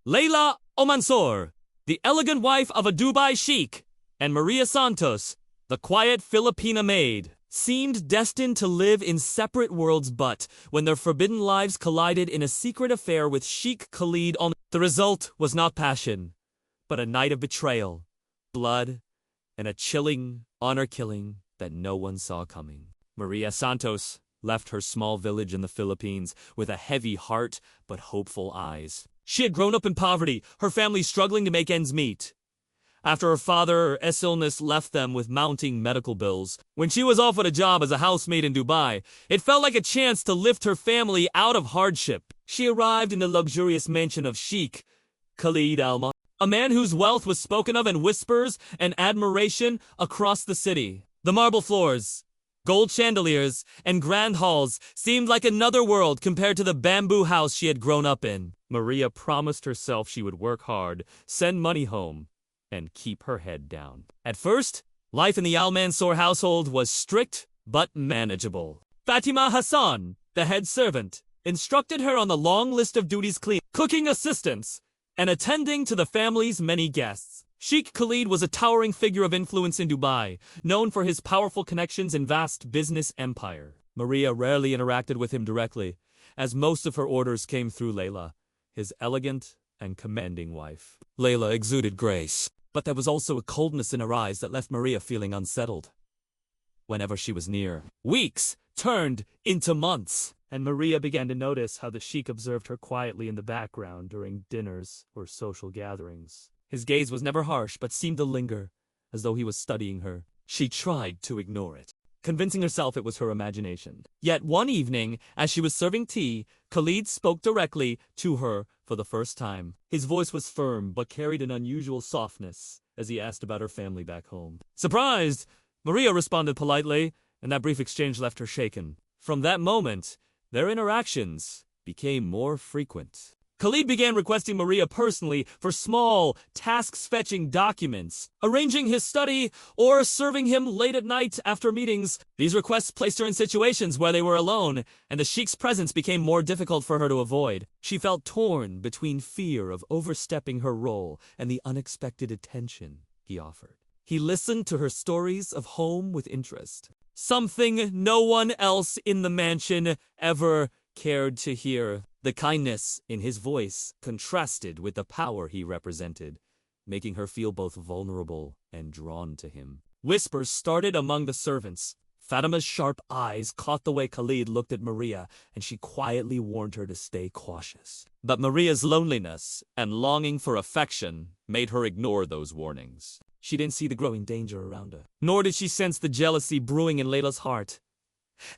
Layla Omansor, the elegant wife of a Dubai Sheikh, and Maria Santos, the quiet Filipina maid, seemed destined to live in separate worlds, but when their forbidden lives collided in a secret affair with Sheikh Khalid, the result was not passion, but a night of betrayal, blood, and a chilling honor-killing that no one saw coming. Maria Santos left her small village in the Philippines with a heavy heart but hopeful eyes. She had grown up in poverty, her family struggling to make ends meet. After her father's illness left them with mounting medical bills, when she was offered a job as a housemaid in Dubai, it felt like a chance to lift her family out of hardship. She arrived in the luxurious mansion of Sheikh Khalid Al, a man whose wealth was spoken of in whispers and admiration across the city. The marble floors, gold chandeliers, and grand halls seemed like another world compared to the bamboo house she had grown up in. Maria promised herself she would work hard, send money home, and keep her head down. At first, life in the Al Mansour household was strict but manageable. Fatima Hassan, the head servant, instructed her on the long list of duties: cooking assistance, and attending to the family's many guests. Sheikh Khalid was a towering figure of influence in Dubai, known for his powerful connections and vast business empire. Maria rarely interacted with him directly, as most of her orders came through Layla, his elegant and commanding wife. Layla exuded grace, but there was also a coldness in her eyes that left Maria feeling unsettled. Whenever she was near, weeks turned into months, and Maria began to notice how the Sheikh observed her quietly in the background during dinners or social gatherings. His gaze was never harsh, but seemed to linger, as though he was studying her. She tried to ignore it, convincing herself it was her imagination. Yet one evening, as she was serving tea, Khalid spoke directly to her for the first time. His voice was firm, but carried an unusual softness as he asked about her family back home. Surprised, Maria responded politely, and that brief exchange left her shaken. From that moment, their interactions became more frequent. Khalid began requesting Maria personally for small tasks, fetching documents, arranging his study, or serving him late at night after meetings. These requests placed her in situations where they were alone, and the Sheikh's presence became more difficult for her to avoid. She felt torn between fear of overstepping her role and the unexpected attention he offered. He listened to her stories of home with interest, something no one else in the mansion ever cared to hear. The kindness in his voice contrasted with the power he represented, making her feel both vulnerable and drawn to him. Whispers started among the servants. Fatima's sharp eyes caught the way Khalid looked at Maria, and she quietly warned her to stay cautious. But Maria's loneliness and longing for affection made her ignore those warnings. She didn't see the growing danger around her, nor did she sense the jealousy brewing in Layla's heart.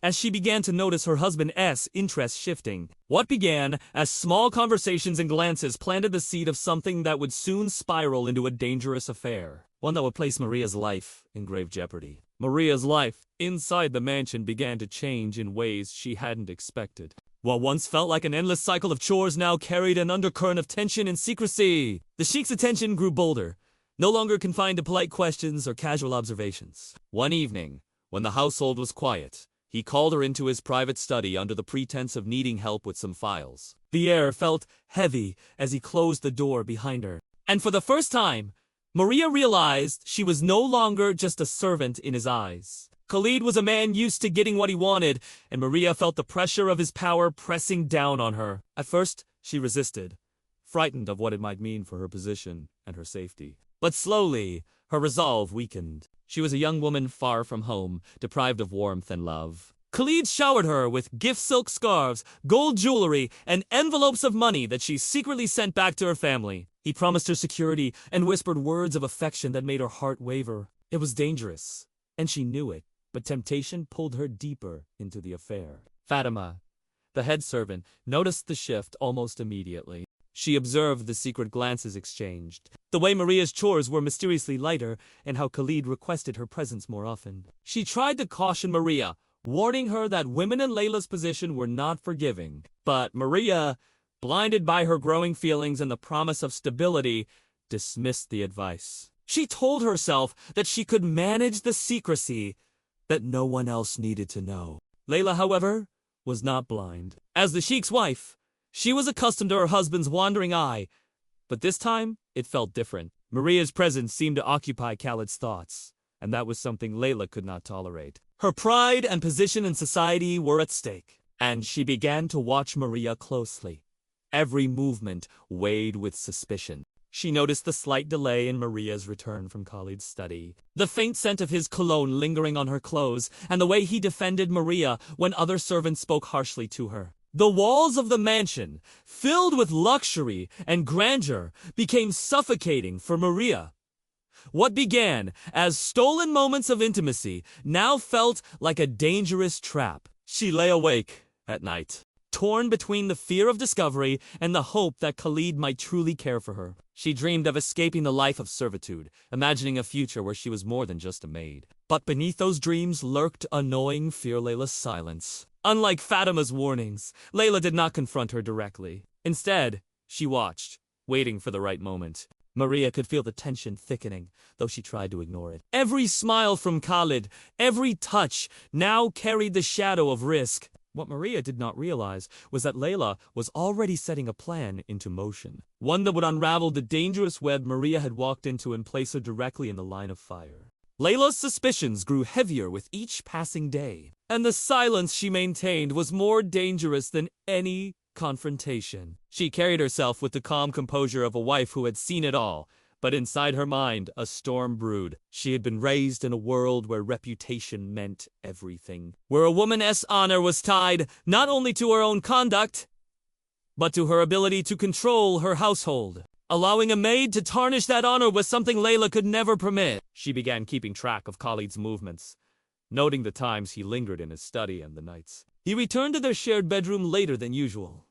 As she began to notice her husband's interest shifting, what began as small conversations and glances planted the seed of something that would soon spiral into a dangerous affair, one that would place Maria's life in grave jeopardy. Maria's life inside the mansion began to change in ways she hadn't expected. What once felt like an endless cycle of chores now carried an undercurrent of tension and secrecy. The Sheikh's attention grew bolder, no longer confined to polite questions or casual observations. One evening, when the household was quiet, he called her into his private study under the pretense of needing help with some files. The air felt heavy as he closed the door behind her. And for the first time, Maria realized she was no longer just a servant in his eyes. Khalid was a man used to getting what he wanted, and Maria felt the pressure of his power pressing down on her. At first, she resisted, frightened of what it might mean for her position and her safety. But slowly, her resolve weakened. She was a young woman far from home, deprived of warmth and love. Khalid showered her with gift silk scarves, gold jewelry, and envelopes of money that she secretly sent back to her family. He promised her security and whispered words of affection that made her heart waver. It was dangerous, and she knew it, but temptation pulled her deeper into the affair. Fatima, the head servant, noticed the shift almost immediately. She observed the secret glances exchanged, the way Maria's chores were mysteriously lighter, and how Khalid requested her presence more often. She tried to caution Maria, warning her that women in Layla's position were not forgiving. But Maria, blinded by her growing feelings and the promise of stability, dismissed the advice. She told herself that she could manage the secrecy that no one else needed to know. Layla, however, was not blind. As the Sheikh's wife, she was accustomed to her husband's wandering eye But this time, it felt different. Maria's presence seemed to occupy Khalid's thoughts, and that was something Layla could not tolerate. Her pride and position in society were at stake, and she began to watch Maria closely. Every movement weighed with suspicion. She noticed the slight delay in Maria's return from Khalid's study, the faint scent of his cologne lingering on her clothes, and the way he defended Maria when other servants spoke harshly to her. The walls of the mansion, filled with luxury and grandeur, became suffocating for Maria. What began as stolen moments of intimacy now felt like a dangerous trap. She lay awake at night, torn between the fear of discovery and the hope that Khalid might truly care for her. She dreamed of escaping the life of servitude, imagining a future where she was more than just a maid. But beneath those dreams lurked a gnawing, fearless silence. Unlike Fatima's warnings, Layla did not confront her directly. Instead, she watched, waiting for the right moment. Maria could feel the tension thickening, though she tried to ignore it. Every smile from Khalid, every touch, now carried the shadow of risk. What Maria did not realize was that Layla was already setting a plan into motion, one that would unravel the dangerous web Maria had walked into and place her directly in the line of fire. Layla's suspicions grew heavier with each passing day, and the silence she maintained was more dangerous than any confrontation. She carried herself with the calm composure of a wife who had seen it all, but inside her mind a storm brewed. She had been raised in a world where reputation meant everything, where a woman's honor was tied not only to her own conduct, but to her ability to control her household. Allowing a maid to tarnish that honor was something Layla could never permit. She began keeping track of Khalid's movements, noting the times he lingered in his study and the nights he returned to their shared bedroom later than usual.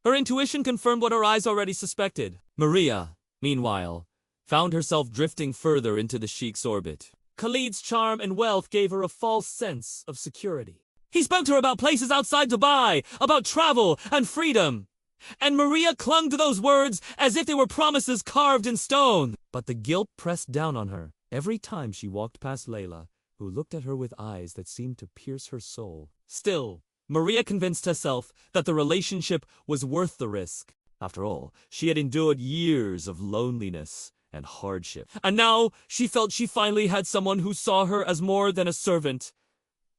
Her intuition confirmed what her eyes already suspected. Maria, meanwhile, found herself drifting further into the Sheikh's orbit. Khalid's charm and wealth gave her a false sense of security. He spoke to her about places outside Dubai, about travel and freedom. And Maria clung to those words as if they were promises carved in stone. But the guilt pressed down on her every time she walked past Layla, who looked at her with eyes that seemed to pierce her soul. Still, Maria convinced herself that the relationship was worth the risk. After all, she had endured years of loneliness and hardship, and now she felt she finally had someone who saw her as more than a servant.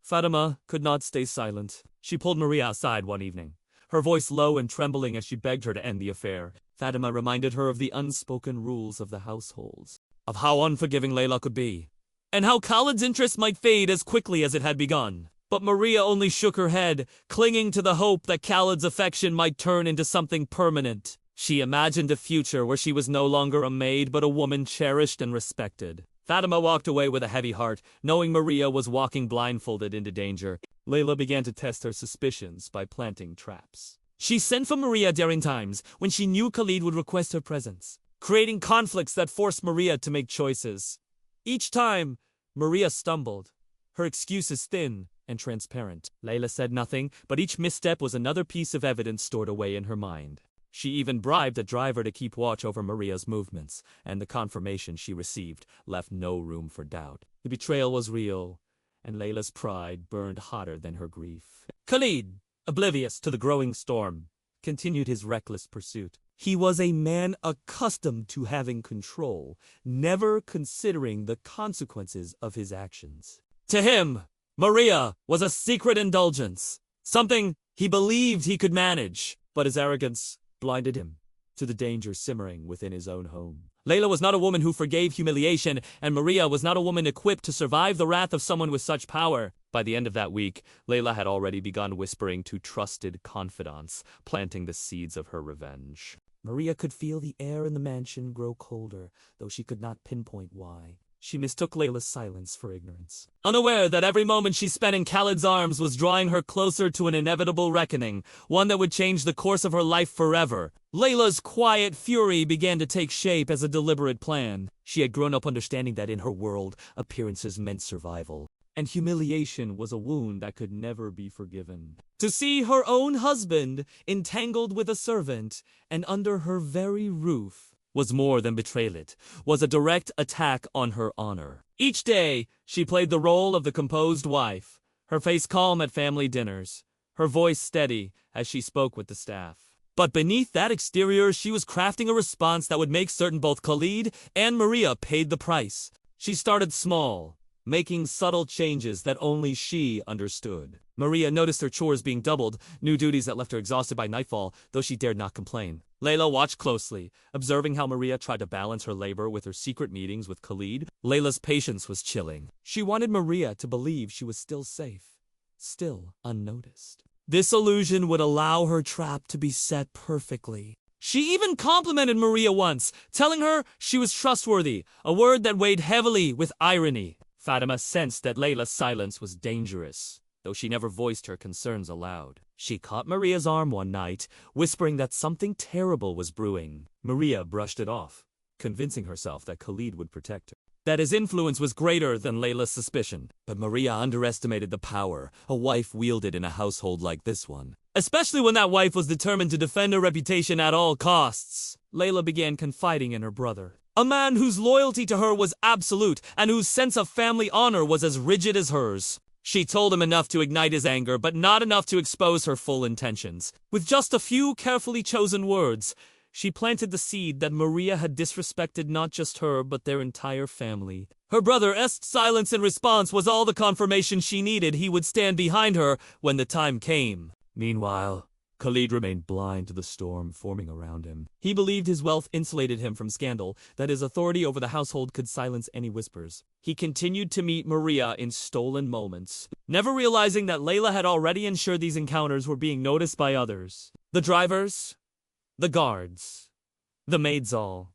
Fatima could not stay silent. She pulled Maria aside one evening, her voice low and trembling as she begged her to end the affair. Fatima reminded her of the unspoken rules of the households, of how unforgiving Layla could be, and how Khalid's interest might fade as quickly as it had begun. But Maria only shook her head, clinging to the hope that Khalid's affection might turn into something permanent. She imagined a future where she was no longer a maid but a woman cherished and respected. Fatima walked away with a heavy heart, knowing Maria was walking blindfolded into danger. Layla began to test her suspicions by planting traps. She sent for Maria during times when she knew Khalid would request her presence, creating conflicts that forced Maria to make choices. Each time, Maria stumbled, her excuses thin and transparent. Layla said nothing, but each misstep was another piece of evidence stored away in her mind. She even bribed a driver to keep watch over Maria's movements, and the confirmation she received left no room for doubt. The betrayal was real, and Layla's pride burned hotter than her grief. Khalid, oblivious to the growing storm, continued his reckless pursuit. He was a man accustomed to having control, never considering the consequences of his actions. To him, Maria was a secret indulgence, something he believed he could manage, but his arrogance blinded him to the danger simmering within his own home. Layla was not a woman who forgave humiliation, and Maria was not a woman equipped to survive the wrath of someone with such power. By the end of that week, Layla had already begun whispering to trusted confidants, planting the seeds of her revenge. Maria could feel the air in the mansion grow colder, though she could not pinpoint why. She mistook Layla's silence for ignorance, unaware that every moment she spent in Khalid's arms was drawing her closer to an inevitable reckoning, one that would change the course of her life forever. Layla's quiet fury began to take shape as a deliberate plan. She had grown up understanding that in her world, appearances meant survival, and humiliation was a wound that could never be forgiven. To see her own husband entangled with a servant and under her very roof was more than betrayal. It was a direct attack on her honor. Each day, she played the role of the composed wife, her face calm at family dinners, her voice steady as she spoke with the staff. But beneath that exterior, she was crafting a response that would make certain both Khalid and Maria paid the price. She started small, making subtle changes that only she understood. Maria noticed her chores being doubled, new duties that left her exhausted by nightfall, though she dared not complain. Layla watched closely, observing how Maria tried to balance her labor with her secret meetings with Khalid. Layla's patience was chilling. She wanted Maria to believe she was still safe, still unnoticed. This illusion would allow her trap to be set perfectly. She even complimented Maria once, telling her she was trustworthy, a word that weighed heavily with irony. Fatima sensed that Layla's silence was dangerous, though she never voiced her concerns aloud. She caught Maria's arm one night, whispering that something terrible was brewing. Maria brushed it off, convincing herself that Khalid would protect her, that his influence was greater than Layla's suspicion. But Maria underestimated the power a wife wielded in a household like this one, especially when that wife was determined to defend her reputation at all costs. Layla began confiding in her brother, a man whose loyalty to her was absolute and whose sense of family honor was as rigid as hers. She told him enough to ignite his anger, but not enough to expose her full intentions. With just a few carefully chosen words, she planted the seed that Maria had disrespected not just her, but their entire family. Her brother's silence in response was all the confirmation she needed he would stand behind her when the time came. Meanwhile, Khalid remained blind to the storm forming around him. He believed his wealth insulated him from scandal, that his authority over the household could silence any whispers. He continued to meet Maria in stolen moments, never realizing that Layla had already ensured these encounters were being noticed by others. The drivers, the guards, the maids all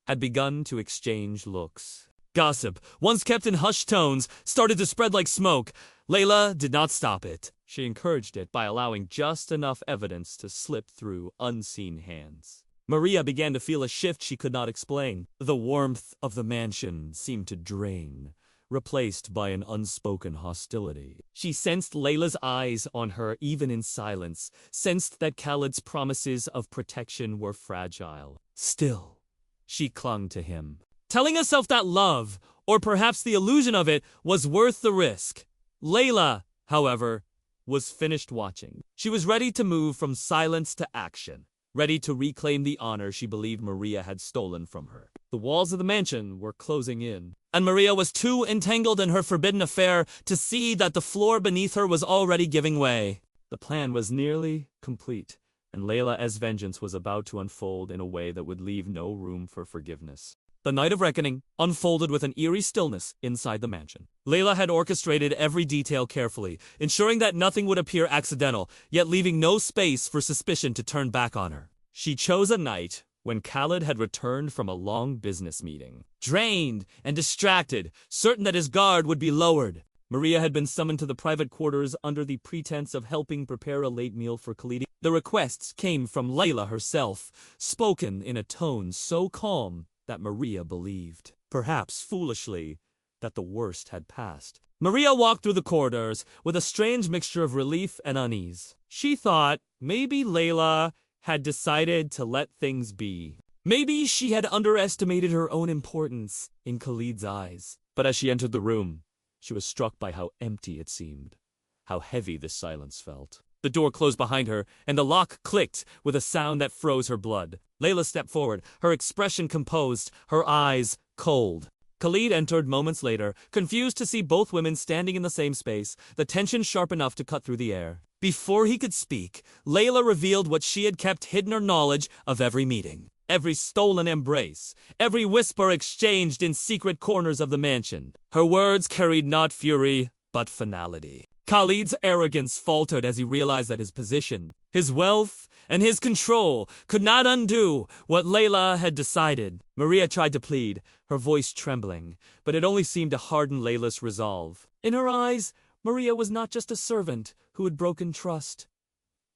had begun to exchange looks. Gossip, once kept in hushed tones, started to spread like smoke. Layla did not stop it. She encouraged it by allowing just enough evidence to slip through unseen hands. Maria began to feel a shift she could not explain. The warmth of the mansion seemed to drain, replaced by an unspoken hostility. She sensed Layla's eyes on her even in silence, sensed that Khalid's promises of protection were fragile. Still, she clung to him, telling herself that love, or perhaps the illusion of it, was worth the risk. Layla, however, was finished watching. She was ready to move from silence to action, ready to reclaim the honor she believed Maria had stolen from her. The walls of the mansion were closing in, and Maria was too entangled in her forbidden affair to see that the floor beneath her was already giving way. The plan was nearly complete, and Layla's vengeance was about to unfold in a way that would leave no room for forgiveness. The night of reckoning unfolded with an eerie stillness inside the mansion. Layla had orchestrated every detail carefully, ensuring that nothing would appear accidental, yet leaving no space for suspicion to turn back on her. She chose a night when Khalid had returned from a long business meeting. Drained and distracted, certain that his guard would be lowered, Maria had been summoned to the private quarters under the pretense of helping prepare a late meal for Khalid. The requests came from Layla herself, spoken in a tone so calm that Maria believed, perhaps foolishly, that the worst had passed. Maria walked through the corridors with a strange mixture of relief and unease. She thought maybe Layla had decided to let things be. Maybe she had underestimated her own importance in Khalid's eyes. But as she entered the room, she was struck by how empty it seemed, how heavy the silence felt. The door closed behind her, and the lock clicked with a sound that froze her blood. Layla stepped forward, her expression composed, her eyes cold. Khalid entered moments later, confused to see both women standing in the same space, the tension sharp enough to cut through the air. Before he could speak, Layla revealed what she had kept hidden, her knowledge of every meeting, every stolen embrace, every whisper exchanged in secret corners of the mansion. Her words carried not fury, but finality. Khalid's arrogance faltered as he realized that his position, his wealth, and his control could not undo what Layla had decided. Maria tried to plead, her voice trembling, but it only seemed to harden Layla's resolve. In her eyes, Maria was not just a servant who had broken trust,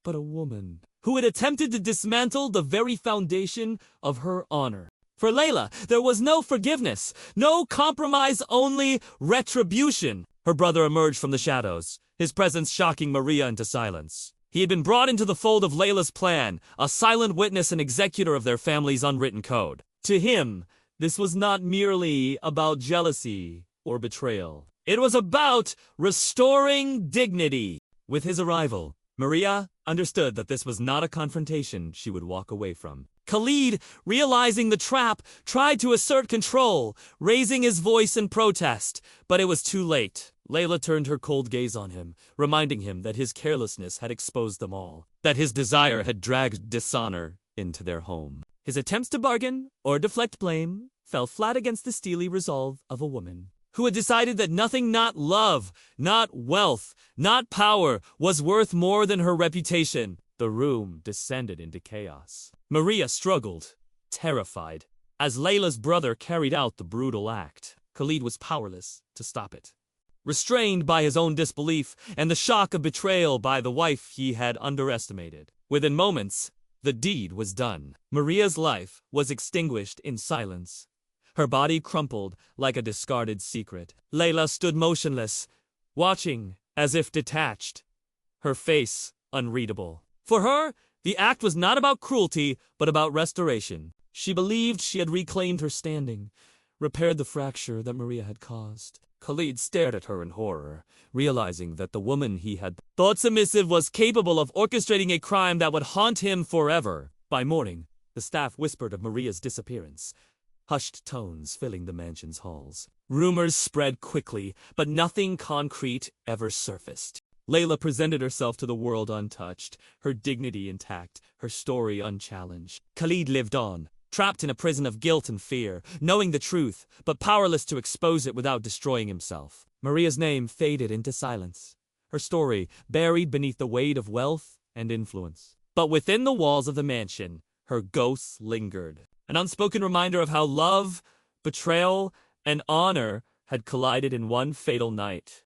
but a woman who had attempted to dismantle the very foundation of her honor. For Layla, there was no forgiveness, no compromise, only retribution. Her brother emerged from the shadows, his presence shocking Maria into silence. He had been brought into the fold of Layla's plan, a silent witness and executor of their family's unwritten code. To him, this was not merely about jealousy or betrayal. It was about restoring dignity. With his arrival, Maria understood that this was not a confrontation she would walk away from. Khalid, realizing the trap, tried to assert control, raising his voice in protest, but it was too late. Layla turned her cold gaze on him, reminding him that his carelessness had exposed them all, that his desire had dragged dishonor into their home. His attempts to bargain or deflect blame fell flat against the steely resolve of a woman who had decided that nothing, not love, not wealth, not power, was worth more than her reputation. The room descended into chaos. Maria struggled, terrified, as Layla's brother carried out the brutal act. Khalid was powerless to stop it. Restrained by his own disbelief and the shock of betrayal by the wife he had underestimated. Within moments, the deed was done. Maria's life was extinguished in silence. Her body crumpled like a discarded secret. Layla stood motionless, watching as if detached, her face unreadable. For her, the act was not about cruelty, but about restoration. She believed she had reclaimed her standing, repaired the fracture that Maria had caused. Khalid stared at her in horror, realizing that the woman he had thought submissive was capable of orchestrating a crime that would haunt him forever. By morning, the staff whispered of Maria's disappearance, hushed tones filling the mansion's halls. Rumors spread quickly, but nothing concrete ever surfaced. Layla presented herself to the world untouched, her dignity intact, her story unchallenged. Khalid lived on, trapped in a prison of guilt and fear, knowing the truth, but powerless to expose it without destroying himself. Maria's name faded into silence, her story buried beneath the weight of wealth and influence. But within the walls of the mansion, her ghost lingered, an unspoken reminder of how love, betrayal, and honor had collided in one fatal night.